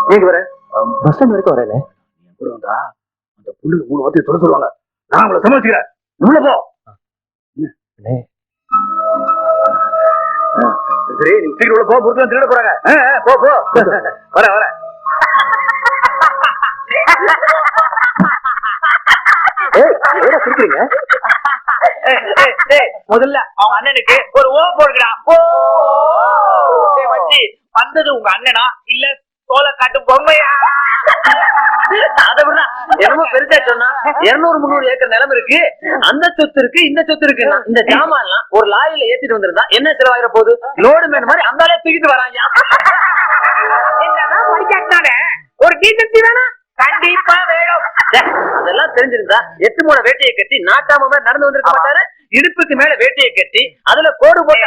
நீங்க வர bus stand வரைக்கும் வரேன். கூட வந்தா அந்த புள்ளுக்கு 3 வார்த்தையை சொல்ல சொல்லுவாங்க. நான் உங்களை சமாளிச்சுக்கிறேன். உள்ள போ. சரி நீங்க சீக்கிரம் உள்ள போ. பொருட்கள் திருட போறாங்க. போ போ. வர வர. சிரிக்கிறீங்க? முதல்ல அவங்க அண்ணனுக்கு ஒரு ஓ போடுறா. வச்சு வந்தது உங்க அண்ணனா இல்ல தோலை காட்டு பொம்மையா? அதை விட என்னமோ பெருசா சொன்னா 200-300 ஏக்கர் நிலம் இருக்கு, அந்த சொத்து இருக்கு, இந்த சொத்து இருக்கு. இந்த ஜாமான் எல்லாம் ஒரு லாரியில ஏத்திட்டு வந்திருந்தா என்ன செலவாயிர போகுது? லோடு மேன் மாதிரி அந்த ஆளே தூக்கிட்டு வராங்க. என்னதான் படிக்காட்டானே ஒரு டீசன்சி வேணா கண்டிப்பா வேணும். அதெல்லாம் தெரிஞ்சிருந்தா 8 மூண வேட்டையை கட்டி நாட்டாம மாதிரி நடந்து வந்திருக்க மாட்டாரு. இடுப்புக்கு மேல வேட்டையை கட்டி அதுல கோடு போட்டு